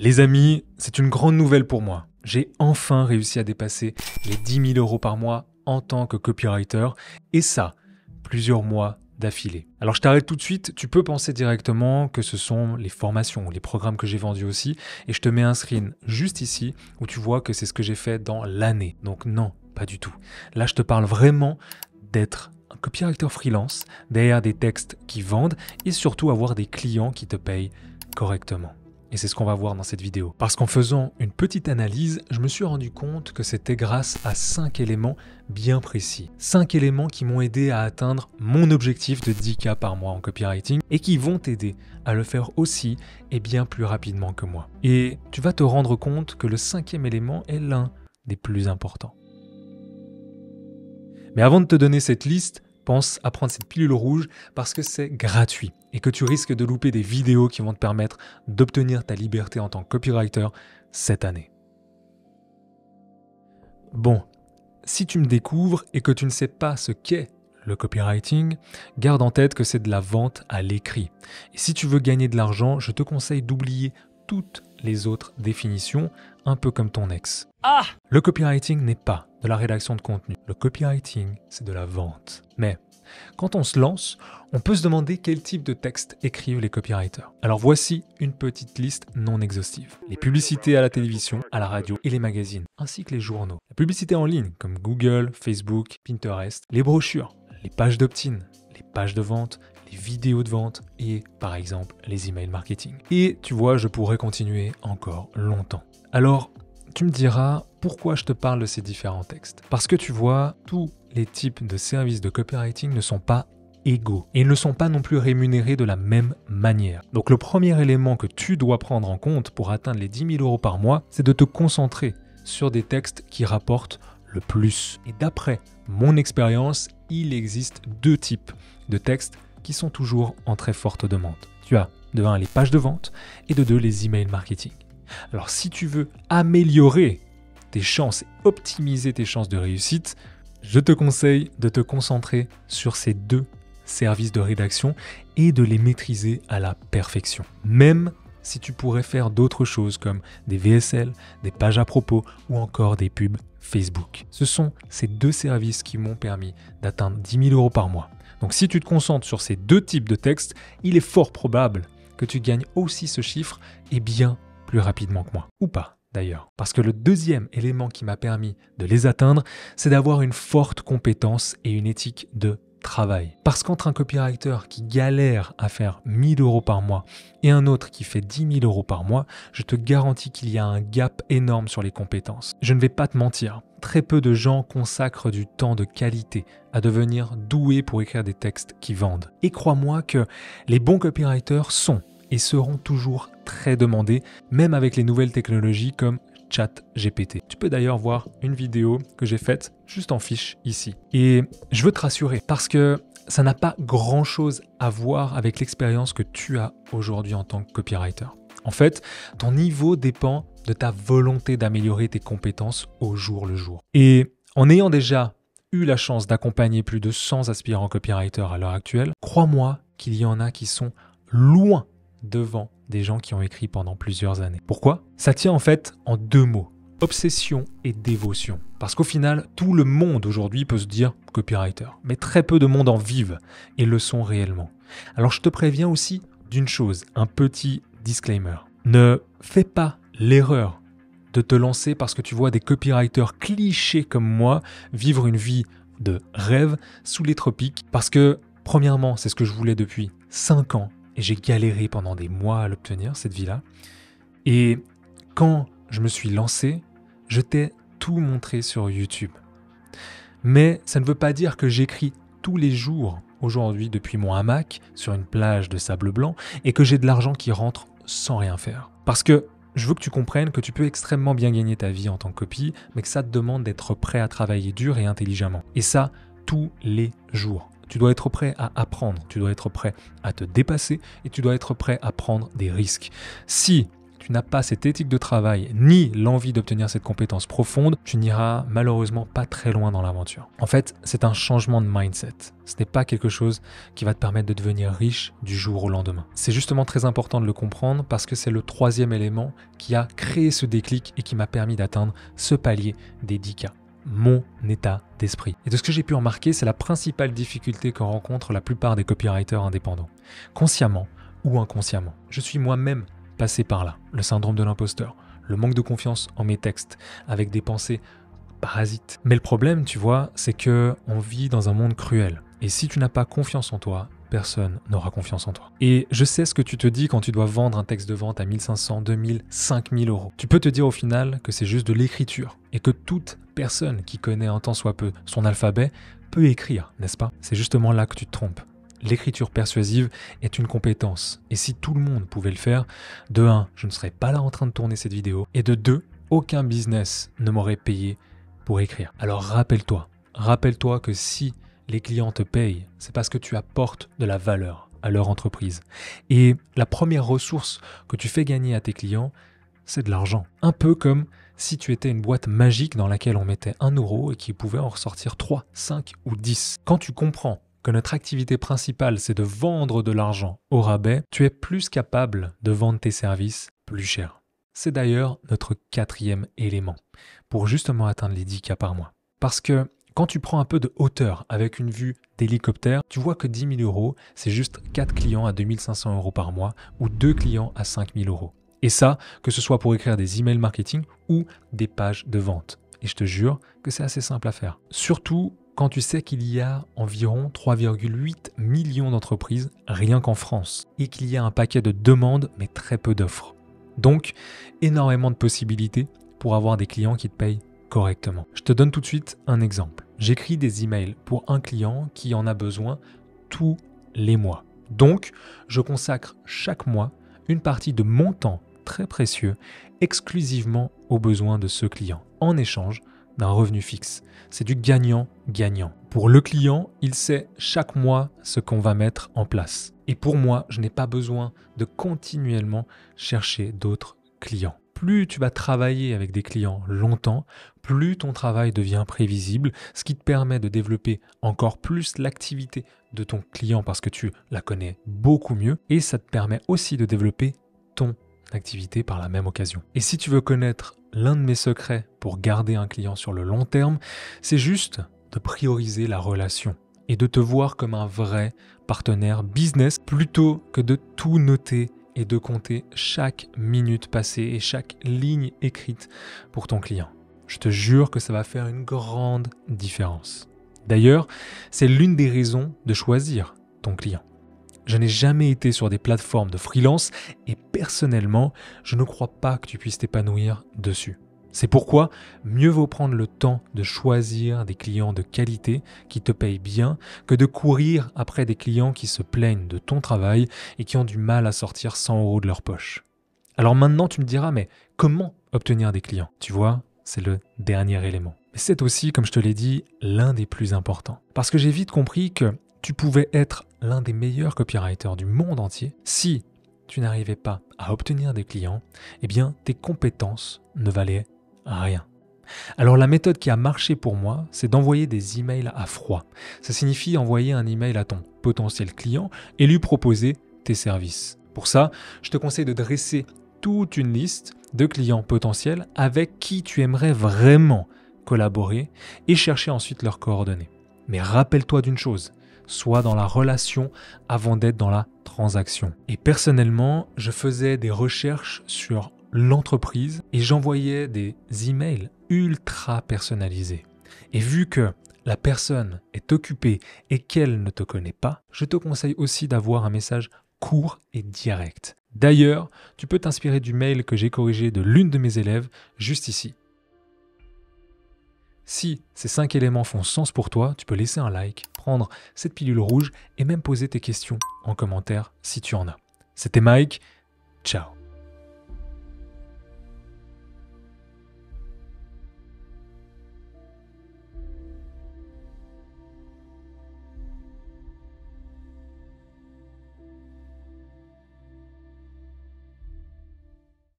Les amis, c'est une grande nouvelle pour moi. J'ai enfin réussi à dépasser les 10 000 € par mois en tant que copywriter, et ça, plusieurs mois d'affilée. Alors je t'arrête tout de suite, tu peux penser directement que ce sont les formations, les programmes que j'ai vendus aussi, et je te mets un screen juste ici où tu vois que c'est ce que j'ai fait dans l'année. Donc non, pas du tout. Là, je te parle vraiment d'être un copywriter freelance, derrière des textes qui vendent et surtout avoir des clients qui te payent correctement. Et c'est ce qu'on va voir dans cette vidéo. Parce qu'en faisant une petite analyse, je me suis rendu compte que c'était grâce à 5 éléments bien précis. 5 éléments qui m'ont aidé à atteindre mon objectif de 10K par mois en copywriting et qui vont t'aider à le faire aussi et bien plus rapidement que moi. Et tu vas te rendre compte que le 5e élément est l'un des plus importants. Mais avant de te donner cette liste, pense à prendre cette pilule rouge parce que c'est gratuit et que tu risques de louper des vidéos qui vont te permettre d'obtenir ta liberté en tant que copywriter cette année. Bon, si tu me découvres et que tu ne sais pas ce qu'est le copywriting, garde en tête que c'est de la vente à l'écrit. Et si tu veux gagner de l'argent, je te conseille d'oublier toutes les autres définitions, un peu comme ton ex. Le copywriting n'est pas de la rédaction de contenu. Le copywriting, c'est de la vente. Mais quand on se lance, on peut se demander quel type de texte écrivent les copywriters. Alors voici une petite liste non exhaustive. Les publicités à la télévision, à la radio et les magazines, ainsi que les journaux. La publicité en ligne, comme Google, Facebook, Pinterest. Les brochures, les pages d'opt-in, les pages de vente, les vidéos de vente et, par exemple, les emails marketing. Et tu vois, je pourrais continuer encore longtemps. Alors, tu me diras pourquoi je te parle de ces différents textes. Parce que tu vois, tous les types de services de copywriting ne sont pas égaux et ils ne sont pas non plus rémunérés de la même manière. Donc le premier élément que tu dois prendre en compte pour atteindre les 10 000 € par mois, c'est de te concentrer sur des textes qui rapportent le plus. Et d'après mon expérience, il existe 2 types de textes qui sont toujours en très forte demande. Tu as de 1 les pages de vente et de 2 les emails marketing. Alors si tu veux améliorer tes chances et optimiser tes chances de réussite, je te conseille de te concentrer sur ces 2 services de rédaction et de les maîtriser à la perfection. Même si tu pourrais faire d'autres choses comme des VSL, des pages à propos ou encore des pubs Facebook. Ce sont ces 2 services qui m'ont permis d'atteindre 10 000 € par mois. Donc si tu te concentres sur ces 2 types de textes, il est fort probable que tu gagnes aussi ce chiffre et bien plus rapidement que moi. Ou pas d'ailleurs. Parce que le 2e élément qui m'a permis de les atteindre, c'est d'avoir une forte compétence et une éthique de travail. Parce qu'entre un copywriter qui galère à faire 1 000 € par mois et un autre qui fait 10 000 € par mois, je te garantis qu'il y a un gap énorme sur les compétences. Je ne vais pas te mentir, très peu de gens consacrent du temps de qualité à devenir doués pour écrire des textes qui vendent. Et crois-moi que les bons copywriters sont et seront toujours très demandés, même avec les nouvelles technologies comme ChatGPT. Tu peux d'ailleurs voir une vidéo que j'ai faite juste en fiche ici. Et je veux te rassurer parce que ça n'a pas grand-chose à voir avec l'expérience que tu as aujourd'hui en tant que copywriter. En fait, ton niveau dépend de ta volonté d'améliorer tes compétences au jour le jour. Et en ayant déjà eu la chance d'accompagner plus de 100 aspirants copywriters à l'heure actuelle, crois-moi qu'il y en a qui sont loin devant des gens qui ont écrit pendant plusieurs années. Pourquoi ? Ça tient en fait en 2 mots, obsession et dévotion. Parce qu'au final, tout le monde aujourd'hui peut se dire copywriter, mais très peu de monde en vivent et le sont réellement. Alors je te préviens aussi d'une chose, un petit disclaimer. Ne fais pas l'erreur de te lancer parce que tu vois des copywriters clichés comme moi vivre une vie de rêve sous les tropiques. Parce que, premièrement, c'est ce que je voulais depuis 5 ans. Et j'ai galéré pendant des mois à l'obtenir, cette vie-là. Et quand je me suis lancé, je t'ai tout montré sur YouTube. Mais ça ne veut pas dire que j'écris tous les jours aujourd'hui depuis mon hamac sur une plage de sable blanc et que j'ai de l'argent qui rentre sans rien faire. Parce que je veux que tu comprennes que tu peux extrêmement bien gagner ta vie en tant que copy, mais que ça te demande d'être prêt à travailler dur et intelligemment. Et ça, tous les jours. Tu dois être prêt à apprendre, tu dois être prêt à te dépasser et tu dois être prêt à prendre des risques. Si tu n'as pas cette éthique de travail ni l'envie d'obtenir cette compétence profonde, tu n'iras malheureusement pas très loin dans l'aventure. En fait, c'est un changement de mindset. Ce n'est pas quelque chose qui va te permettre de devenir riche du jour au lendemain. C'est justement très important de le comprendre parce que c'est le troisième élément qui a créé ce déclic et qui m'a permis d'atteindre ce palier des 10K. Mon état d'esprit. Et de ce que j'ai pu remarquer, c'est la principale difficulté que rencontrent la plupart des copywriters indépendants. Consciemment ou inconsciemment. Je suis moi-même passé par là. Le syndrome de l'imposteur, le manque de confiance en mes textes, avec des pensées parasites. Mais le problème, tu vois, c'est que on vit dans un monde cruel. Et si tu n'as pas confiance en toi, personne n'aura confiance en toi. Et je sais ce que tu te dis quand tu dois vendre un texte de vente à 1500, 2000, 5000 euros. Tu peux te dire au final que c'est juste de l'écriture et que toute personne qui connaît un tant soit peu son alphabet peut écrire, n'est-ce pas? C'est justement là que tu te trompes. L'écriture persuasive est une compétence. Et si tout le monde pouvait le faire, de 1, je ne serais pas là en train de tourner cette vidéo. Et de 2, aucun business ne m'aurait payé pour écrire. Alors rappelle-toi que si les clients te payent, c'est parce que tu apportes de la valeur à leur entreprise. Et la première ressource que tu fais gagner à tes clients, c'est de l'argent. Un peu comme si tu étais une boîte magique dans laquelle on mettait 1 euro et qui pouvait en ressortir 3, 5 ou 10. Quand tu comprends que notre activité principale, c'est de vendre de l'argent au rabais, tu es plus capable de vendre tes services plus cher. C'est d'ailleurs notre 4e élément pour justement atteindre les 10K par mois. Parce que quand tu prends un peu de hauteur avec une vue d'hélicoptère, tu vois que 10 000 euros, c'est juste 4 clients à 2500 euros par mois ou 2 clients à 5 000 euros. Et ça, que ce soit pour écrire des emails marketing ou des pages de vente. Et je te jure que c'est assez simple à faire. Surtout quand tu sais qu'il y a environ 3,8 millions d'entreprises rien qu'en France et qu'il y a un paquet de demandes mais très peu d'offres. Donc, énormément de possibilités pour avoir des clients qui te payent correctement. Je te donne tout de suite un exemple. J'écris des emails pour un client qui en a besoin tous les mois. Donc, je consacre chaque mois une partie de mon temps très précieux exclusivement aux besoins de ce client, en échange d'un revenu fixe. C'est du gagnant-gagnant. Pour le client, il sait chaque mois ce qu'on va mettre en place. Et pour moi, je n'ai pas besoin de continuellement chercher d'autres clients. Plus tu vas travailler avec des clients longtemps, plus ton travail devient prévisible, ce qui te permet de développer encore plus l'activité de ton client parce que tu la connais beaucoup mieux et ça te permet aussi de développer ton activité par la même occasion. Et si tu veux connaître l'un de mes secrets pour garder un client sur le long terme, c'est juste de prioriser la relation et de te voir comme un vrai partenaire business plutôt que de tout noter et de compter chaque minute passée et chaque ligne écrite pour ton client. Je te jure que ça va faire une grande différence. D'ailleurs, c'est l'une des raisons de choisir ton client. Je n'ai jamais été sur des plateformes de freelance et personnellement, je ne crois pas que tu puisses t'épanouir dessus. C'est pourquoi mieux vaut prendre le temps de choisir des clients de qualité qui te payent bien que de courir après des clients qui se plaignent de ton travail et qui ont du mal à sortir 100 euros de leur poche. Alors maintenant, tu me diras, mais comment obtenir des clients? Tu vois, c'est le dernier élément. Mais c'est aussi, comme je te l'ai dit, l'un des plus importants. Parce que j'ai vite compris que tu pouvais être l'un des meilleurs copywriters du monde entier. Si tu n'arrivais pas à obtenir des clients, eh bien, tes compétences ne valaient rien. Alors la méthode qui a marché pour moi, c'est d'envoyer des emails à froid. Ça signifie envoyer un email à ton potentiel client et lui proposer tes services. Pour ça, je te conseille de dresser toute une liste de clients potentiels avec qui tu aimerais vraiment collaborer et chercher ensuite leurs coordonnées. Mais rappelle-toi d'une chose, sois dans la relation avant d'être dans la transaction. Et personnellement, je faisais des recherches sur l'entreprise et j'envoyais des emails ultra personnalisés. Et vu que la personne est occupée et qu'elle ne te connaît pas, je te conseille aussi d'avoir un message court et direct. D'ailleurs, tu peux t'inspirer du mail que j'ai corrigé de l'une de mes élèves juste ici. Si ces 5 éléments font sens pour toi, tu peux laisser un like, prendre cette pilule rouge et même poser tes questions en commentaire si tu en as. C'était Mike, ciao.